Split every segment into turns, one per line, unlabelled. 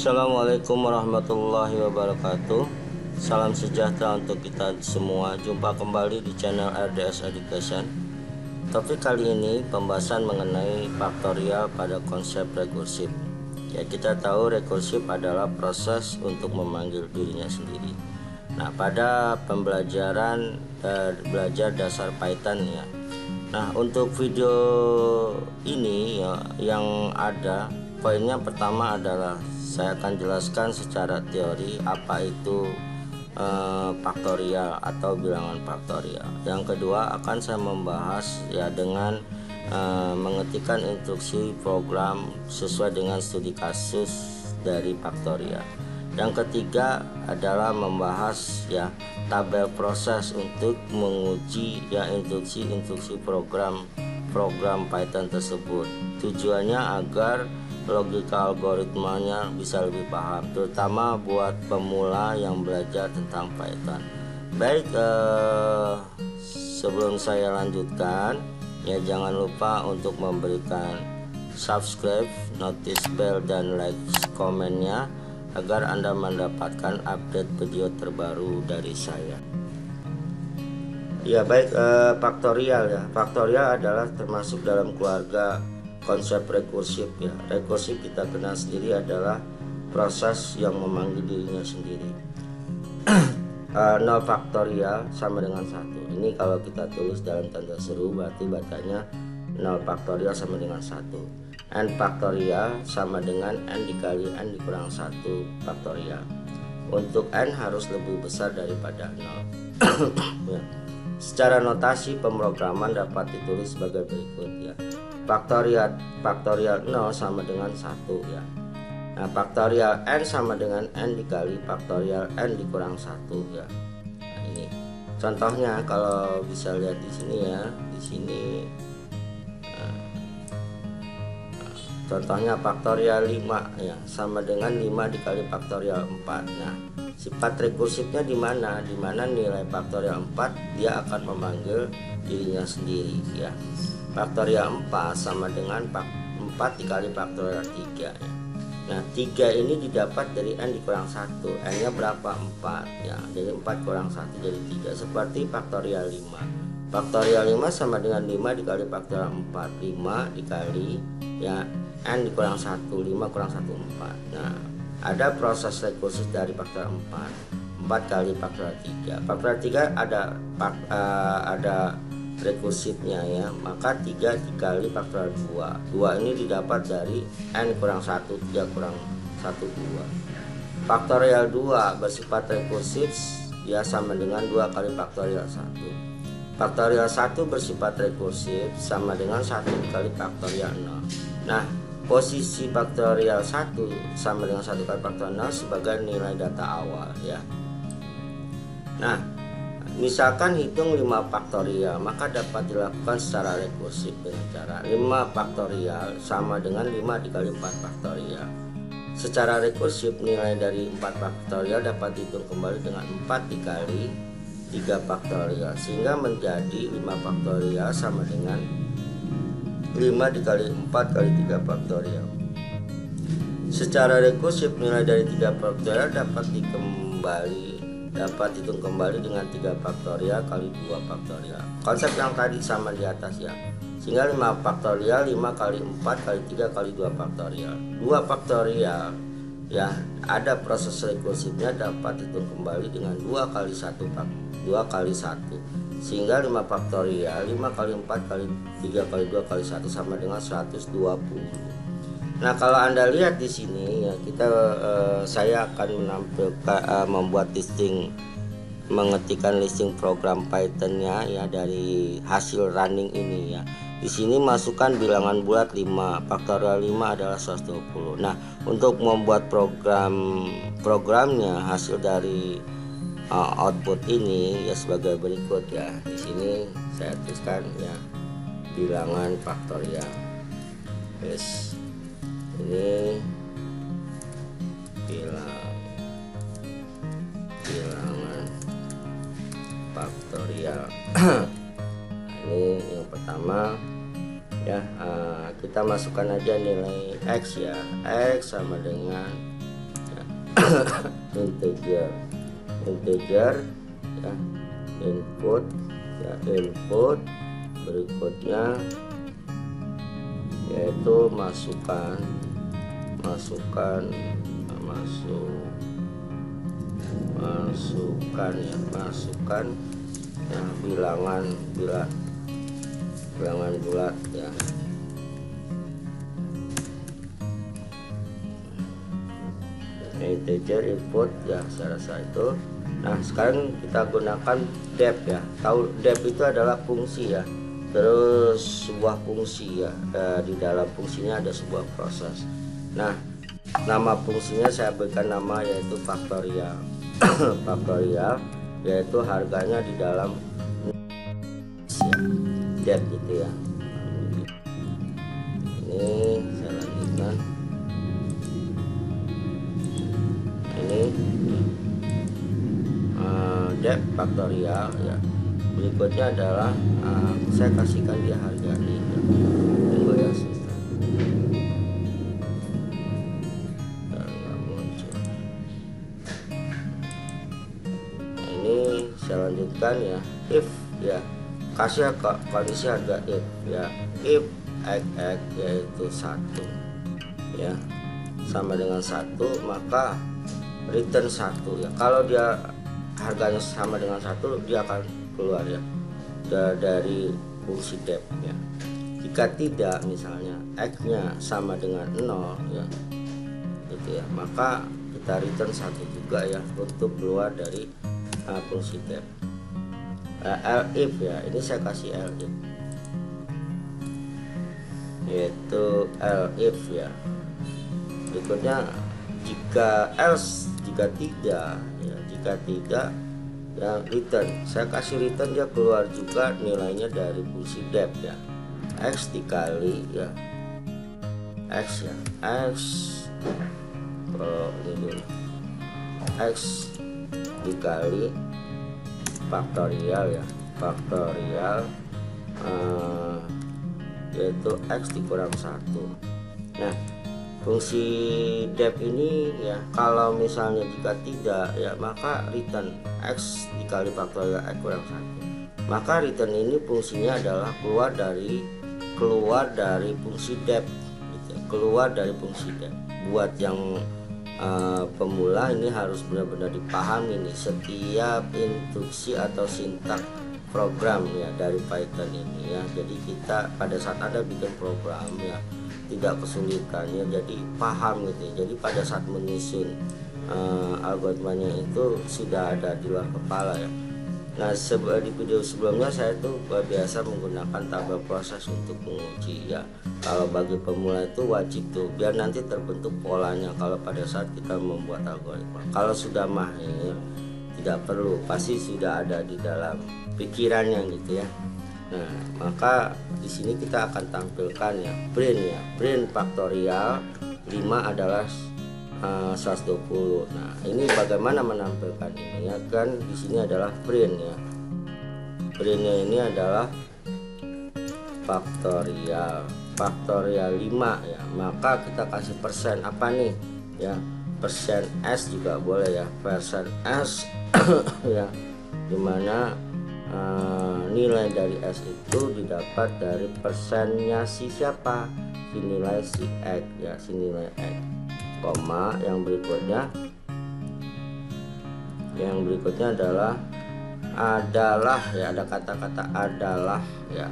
Assalamualaikum warahmatullahi wabarakatuh. Salam sejahtera untuk kita semua. Jumpa kembali di channel RDS Education. Topik kali ini pembahasan mengenai faktorial pada konsep rekursif. Ya, kita tahu rekursif adalah proses untuk memanggil dirinya sendiri. Nah, pada pembelajaran belajar dasar Python ya. Nah, untuk video ini ya, yang ada poinnya pertama adalah saya akan jelaskan secara teori apa itu faktorial atau bilangan faktorial. Yang kedua akan saya membahas ya dengan mengetikkan instruksi program sesuai dengan studi kasus dari faktorial. Yang ketiga adalah membahas ya tabel proses untuk menguji ya instruksi program Python tersebut. Tujuannya agar logika algoritmanya bisa lebih paham, terutama buat pemula yang belajar tentang Python. Baik, sebelum saya lanjutkan ya jangan lupa untuk memberikan subscribe, notice bell dan like komennya agar Anda mendapatkan update video terbaru dari saya. Ya baik, faktorial ya. Faktorial adalah termasuk dalam keluarga konsep rekursif ya. Rekursif kita kenal sendiri adalah proses yang memanggil dirinya sendiri. 0 faktorial sama dengan 1. Ini kalau kita tulis dalam tanda seru berarti bacanya 0 faktorial sama dengan 1. N faktorial sama dengan N dikali N dikurang 1 faktorial. Untuk N harus lebih besar daripada 0. Ya. Secara notasi pemrograman dapat ditulis sebagai berikut ya. Faktorial 0 sama dengan 1 ya. Nah, faktorial N sama dengan N dikali faktorial N dikurang 1 ya. Nah, ini contohnya kalau bisa lihat di sini ya. Di sini contohnya faktorial 5 ya sama dengan 5 dikali faktorial 4. Nah, sifat rekursifnya di mana? Di mana nilai faktorial 4 dia akan memanggil dirinya sendiri ya. Faktorial 4 sama dengan 4 dikali faktorial 3 ya. Nah, 3 ini didapat dari N dikurang 1. N nya berapa? 4 ya. Jadi 4 kurang 1 jadi 3. Seperti faktorial 5. Faktorial 5 sama dengan 5 dikali faktorial 4. 5 dikali ya N dikurang 1. 5 kurang 1 4. Nah, ada proses rekursif dari faktorial 4. 4 kali faktorial 3. Faktorial 3 ada rekursifnya ya, maka 3 dikali faktorial 2. 2 ini didapat dari N kurang 1, 3 kurang 1, 2. Faktorial 2 bersifat rekursif ya sama dengan 2 kali faktorial 1. Faktorial 1 bersifat rekursif sama dengan 1 kali faktorial 0. Nah, posisi faktorial 1 sama dengan 1 kali faktorial 0 sebagai nilai data awal ya. Nah, misalkan hitung 5 faktorial, maka dapat dilakukan secara rekursif dengan cara 5 faktorial sama dengan 5 dikali 4 faktorial. Secara rekursif nilai dari 4 faktorial dapat dihitung kembali dengan 4 dikali 3 faktorial sehingga menjadi 5 faktorial sama dengan 5 dikali 4 kali 3 faktorial. Secara rekursif nilai dari 3 faktorial dapat dihitung kembali dengan 3 faktorial kali 2 faktorial. Konsep yang tadi sama di atas ya. Sehingga 5 faktorial 5 kali 4 kali 3 kali 2 faktorial. 2 faktorial ya, ada proses rekursifnya dapat dihitung kembali dengan 2 kali 1 sehingga 5 faktorial 5 kali 4 kali 3 kali 2 kali 1 sama dengan 120. Nah, kalau Anda lihat di sini ya, saya akan menampilkan membuat mengetikkan listing program Python-nya ya programnya hasil running ini ya. Di sini masukkan bilangan bulat 5, faktorial 5 adalah 120. Nah, untuk membuat programnya hasil dari output ini ya sebagai berikut ya. Di sini saya tuliskan ya bilangan faktorial. Yes. Ini bilangan faktorial. Ini yang pertama ya, kita masukkan aja nilai X ya. X sama dengan integer ya, input ya, input berikutnya yaitu masukkan ya, bilangan bulat ya. Integer input ya, saya rasa itu. Nah sekarang kita gunakan dep ya. Tahu dep itu adalah fungsi ya, terus sebuah fungsi ya, di dalam fungsinya ada sebuah proses. Nah nama fungsinya saya berikan nama yaitu faktorial. Faktorial yaitu harganya di dalam dep gitu ya. Ini saya lanjutkan, ini dep faktorial ya. Berikutnya adalah saya kasihkan dia harga nih ya. Tunggu ya sistem. Nah, ini saya lanjutkan ya, if ya, kasih kondisi harga if ya, if x yaitu 1 ya sama dengan 1, maka return 1 ya. Kalau dia harganya sama dengan 1, dia akan keluar ya dari fungsi dep ya. Jika tidak, misalnya x nya sama dengan 0 ya gitu ya, maka kita return 1 juga ya untuk keluar dari fungsi dep. Elif ya, ini saya kasih elif yaitu elif ya. Berikutnya jika else, jika tidak ya return, saya kasih return, dia keluar juga nilainya dari fungsi dep ya. X dikali ya, X ya, X ini dulu, X dikali faktorial ya, faktorial yaitu X dikurang 1. Nah fungsi dep ini ya, kalau misalnya jika tidak ya, maka return X dikali faktorial X kurang 1, maka return ini fungsinya adalah keluar dari fungsi dep gitu, keluar dari fungsi dep. Buat yang pemula ini harus benar-benar dipahami nih setiap instruksi atau sintak program ya dari Python ini ya. Jadi kita pada saat ada bikin program ya, tidak kesulitan ya, jadi paham gitu ya. Jadi pada saat menyusun algoritmanya itu sudah ada di luar kepala ya. Nah di video sebelumnya saya tuh biasa menggunakan tabel proses untuk menguji ya. Kalau bagi pemula itu wajib tuh, biar nanti terbentuk polanya kalau pada saat kita membuat algoritma. Kalau sudah mahir tidak perlu, pasti sudah ada di dalam pikirannya gitu ya. Nah maka di sini kita akan tampilkan ya print faktorial 5 adalah 120. Nah ini bagaimana menampilkan ini ya, kan di sini adalah print ya, printnya ini adalah faktorial 5 ya, maka kita kasih persen apa nih ya, persen s juga boleh ya, persen s ya, dimana nilai dari s itu didapat dari persennya si siapa, si nilai si x ya, si nilai x, koma yang berikutnya adalah ya, ada kata-kata adalah ya,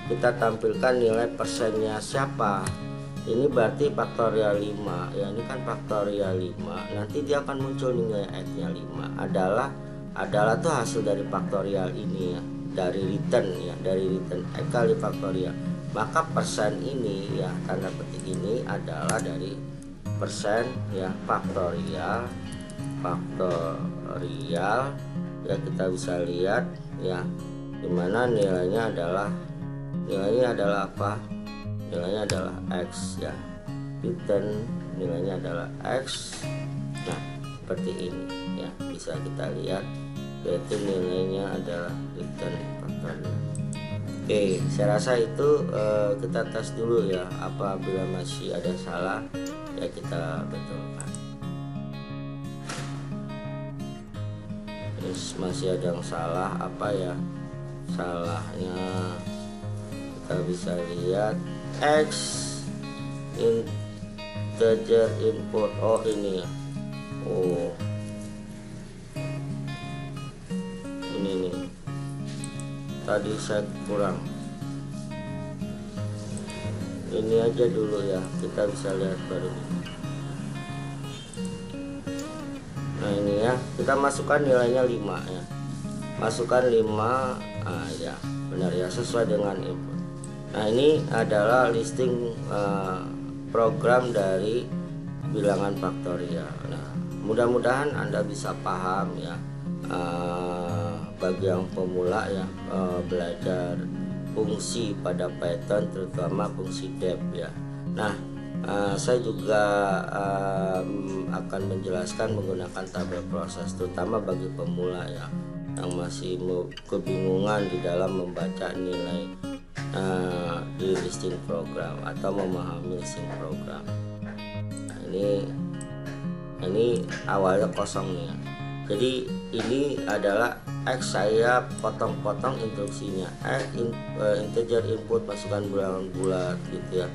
kita tampilkan nilai persennya siapa. Ini berarti faktorial 5 ya, ini kan faktorial 5, nanti dia akan muncul nilai x nya 5. Adalah tuh hasil dari faktorial ini ya, dari return ya, dari return x kali faktorial. Maka persen ini ya, tanda petik ini adalah dari persen ya, faktorial ya, kita bisa lihat ya, dimana nilainya adalah apa, nilainya adalah x ya, return nilainya adalah x. Nah seperti ini ya, bisa kita lihat yaitu nilainya adalah return faktorial. Oke, saya rasa itu kita tes dulu ya, apabila masih ada salah ya kita betulkan. masih ada yang salah. Apa ya salahnya? Kita bisa lihat X integer input. Oh ini ya, oh ini nih, tadi saya kurang. Ini aja dulu ya, kita bisa lihat baru ini. Nah ini ya, kita masukkan nilainya 5 ya, masukkan 5. Ya benar ya, sesuai dengan input. Nah ini adalah listing program dari bilangan faktorial. Nah mudah-mudahan Anda bisa paham ya, bagi yang pemula ya, belajar fungsi pada Python, terutama fungsi def ya. Nah saya juga akan menjelaskan menggunakan tabel proses, terutama bagi pemula ya, yang masih kebingungan di dalam membaca nilai di listing program atau memahami listing program. Nah, ini awalnya kosong nih ya. Jadi ini adalah X, saya potong-potong instruksinya. Integer input, masukkan bilangan bulat gitu ya.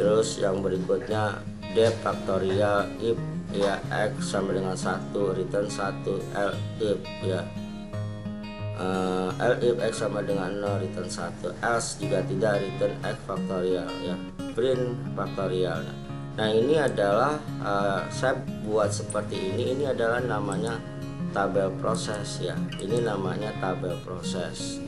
Terus yang berikutnya def faktorial if ya, X sama dengan 1 return 1, elif ya, elif X sama dengan 0 return 1, else jika tidak return X faktorial ya, print faktorial. Nah ini adalah saya buat seperti ini adalah namanya tabel proses ya. Ini namanya tabel proses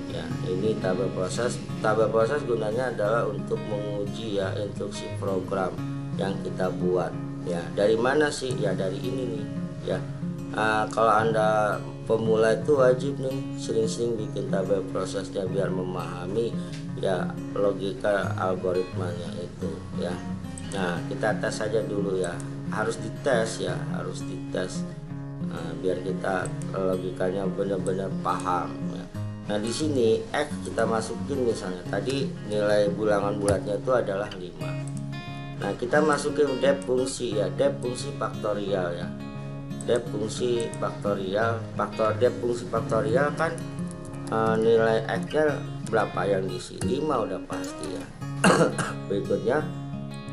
ya. Ini tabel proses. Tabel proses gunanya adalah untuk menguji ya instruksi program yang kita buat ya. Dari mana sih ya? Dari ini nih ya. Kalau Anda pemula itu wajib nih sering-sering bikin tabel prosesnya biar memahami ya logika algoritmanya itu ya. Nah kita tes saja dulu ya, harus dites ya, harus dites. Biar kita logikanya benar-benar paham ya. Nah di sini X kita masukin, misalnya tadi nilai bilangan bulatnya itu adalah 5. Nah kita masukin def fungsi ya, def fungsi faktorial ya, def fungsi faktorial, def fungsi faktorial kan nilai X nya berapa yang diisi, 5 udah pasti ya. Berikutnya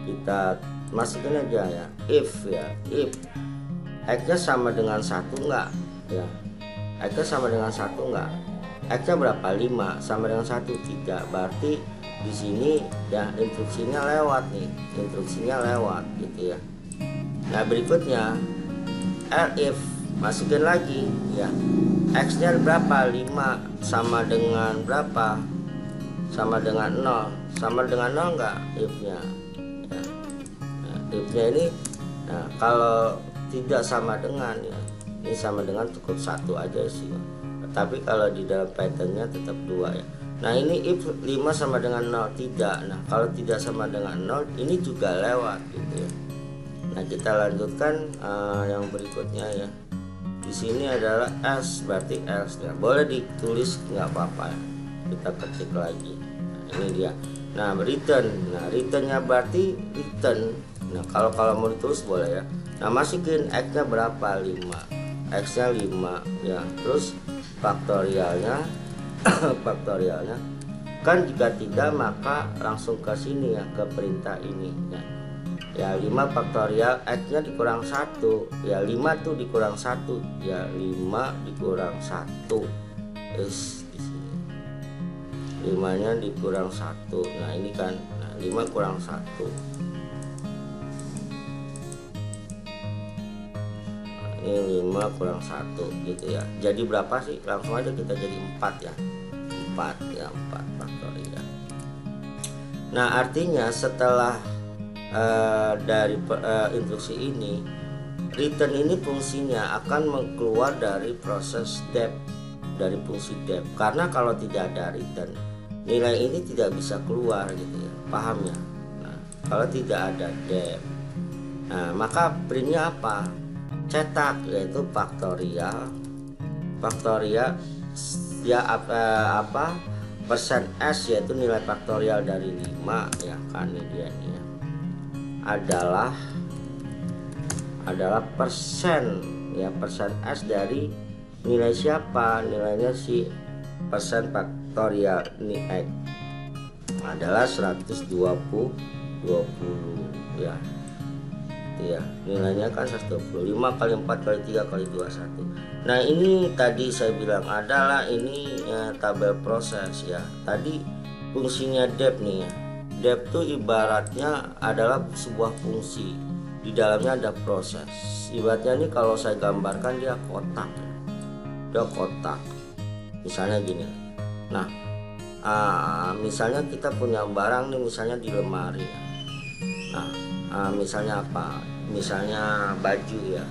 kita masukin aja ya, if X-nya sama dengan 1 enggak ya, X-nya sama dengan 1 enggak, X-nya berapa, 5 sama dengan 1 tidak, berarti di sini ya instruksinya lewat nih, instruksinya lewat gitu ya. Nah berikutnya elif, masukin lagi ya, X-nya berapa, 5 sama dengan berapa, sama dengan 0, sama dengan 0 enggak if-nya ya. Nah, if-nya ini nah, kalau tidak sama dengan ya, ini sama dengan cukup 1 aja sih, tapi kalau di dalam Pythonnya tetap 2 ya. Nah ini if 5 sama dengan 0 tidak, nah kalau tidak sama dengan 0 ini juga lewat gitu ya. Nah kita lanjutkan yang berikutnya ya. Di sini adalah else, berarti else ya, boleh ditulis nggak apa-apa ya. Kita ketik lagi, nah, ini dia. Nah return, nah returnnya berarti return. Nah kalau mau ditulis boleh ya. Nah masukin X nya berapa, 5, X nya 5 ya. Terus faktorialnya faktorialnya kan jika tidak maka langsung ke sini ya, ke perintah ini ya, 5 faktorial X nya dikurang 1 ya, 5 tuh dikurang 1 ya, 5 dikurang 1 is di sini, 5 nya dikurang 1. Nah ini kan, nah 5 kurang 1, ini 5 kurang 1 gitu ya. Jadi berapa sih? Langsung aja kita jadi 4 ya, 4 ya, 4 faktorial. Nah artinya setelah dari instruksi ini, return ini fungsinya akan keluar dari proses def, dari fungsi def, karena kalau tidak ada return nilai ini tidak bisa keluar gitu ya, paham ya. Nah kalau tidak ada def, nah maka printnya apa, cetak, yaitu faktorial ya, apa persen S, yaitu nilai faktorial dari 5 ya kan, ini dia nih ya, adalah persen ya, persen S dari nilai siapa? Nilainya si persen faktorial ini X adalah 120 ya. Ya, nilainya kan 125 kali 4 kali 3 kali 21. Nah, ini tadi saya bilang adalah ini ya, tabel proses ya. Tadi fungsinya dep nih ya. Dep itu ibaratnya adalah sebuah fungsi. Di dalamnya ada proses. Ibaratnya nih kalau saya gambarkan dia kotak. Dia kotak. Misalnya gini. Nah, misalnya kita punya barang nih misalnya di lemari ya. Nah, misalnya apa? Misalnya baju ya.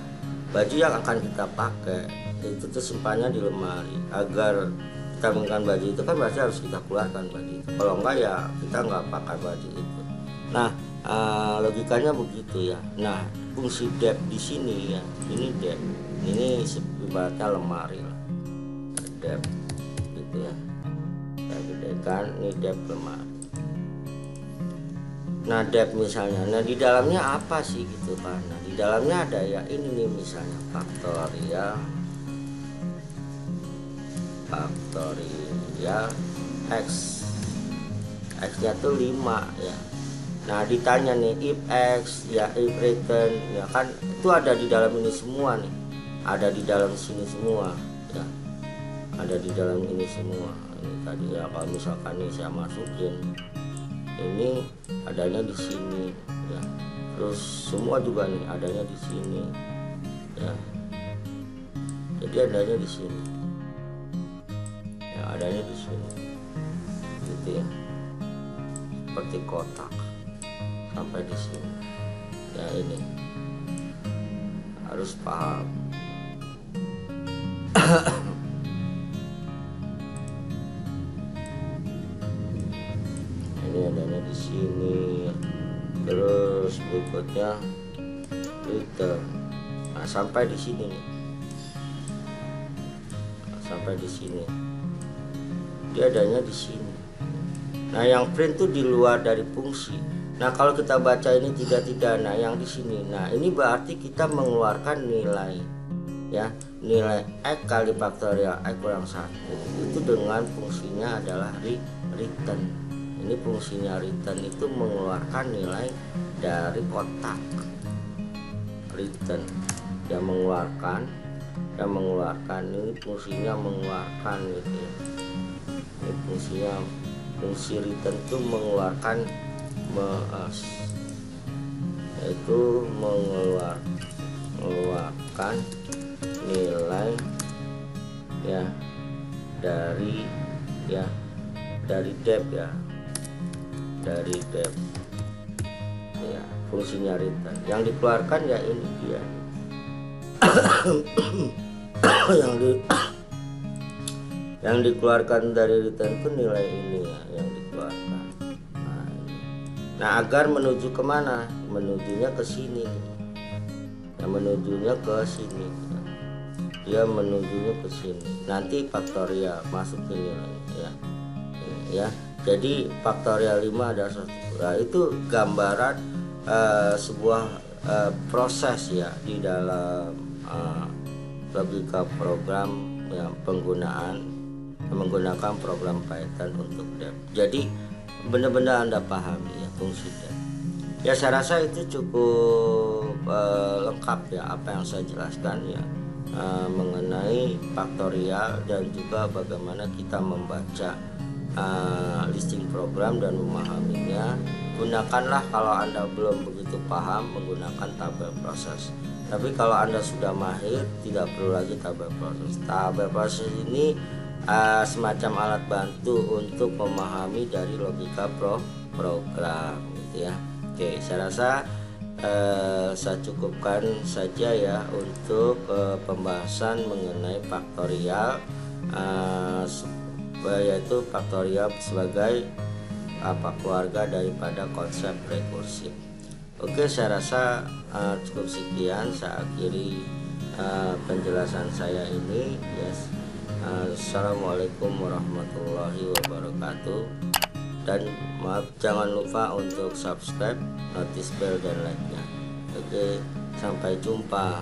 Baju yang akan kita pakai itu tuh simpannya di lemari. Agar kita menggunakan baju itu kan berarti harus kita keluarkan baju itu. Kalau enggak ya kita nggak pakai baju itu. Nah, logikanya begitu ya. Nah, fungsi dep di sini ya. Ini dep. Ini ibaratnya lemari lah. Dep gitu ya. Kita gedekan ini dep lemari. Nah, dep misalnya, nah di dalamnya apa sih gitu kan? Nah, di dalamnya ada ya ini nih misalnya faktorial X nya tuh 5 ya. Nah, ditanya nih if X ya, if return ya kan, itu ada di dalam ini semua nih, ada di dalam sini semua ya, ada di dalam ini semua. Ini tadi ya, kalau misalkan ini saya masukin ini adanya di sini ya, terus semua juga nih adanya di sini ya, jadi adanya di sini ya, adanya di sini gitu ya, seperti kotak sampai di sini ya. Ini harus paham. Ini adanya di sini, terus berikutnya return. Nah, sampai di sini nih, sampai di sini dia adanya di sini. Nah, yang print tuh di luar dari fungsi. Nah, kalau kita baca ini tidak, nah yang di sini, nah ini berarti kita mengeluarkan nilai ya, nilai X kali faktorial X kurang 1 itu dengan fungsinya adalah return. Ini fungsinya return itu mengeluarkan nilai dari kotak return. Yang mengeluarkan ini fungsinya mengeluarkan gitu ya. Ini fungsinya, fungsi return itu mengeluarkan yaitu mengeluarkan nilai ya dari ya, dari dep ya, dari dep ya, fungsinya return. Yang dikeluarkan ya ini dia. yang dikeluarkan dari return itu nilai ini ya, yang dikeluarkan. Nah, agar menuju kemana? Menujunya ke sini. Yang menujunya ke sini. Dia menujunya ke sini. Nanti faktorial masuk ke nilai ya. Ini, ya. Jadi faktorial 5 ada 1. Nah, itu gambaran sebuah proses ya di dalam logika program yang menggunakan program Python untuk dep. Jadi benar-benar Anda pahami ya fungsi dep. Ya, saya rasa itu cukup lengkap ya apa yang saya jelaskan ya mengenai faktorial dan juga bagaimana kita membaca listing program dan memahaminya. Gunakanlah kalau Anda belum begitu paham menggunakan tabel proses. Tapi kalau Anda sudah mahir, tidak perlu lagi tabel proses. Tabel proses ini semacam alat bantu untuk memahami dari logika program gitu ya. Oke, saya rasa saya cukupkan saja ya untuk pembahasan mengenai faktorial, yaitu faktorial sebagai keluarga daripada konsep rekursif. Oke, saya rasa cukup sekian. Saya akhiri penjelasan saya ini. Yes. Assalamualaikum warahmatullahi wabarakatuh. Dan maaf, jangan lupa untuk subscribe, notice bell dan like-nya. Oke, sampai jumpa.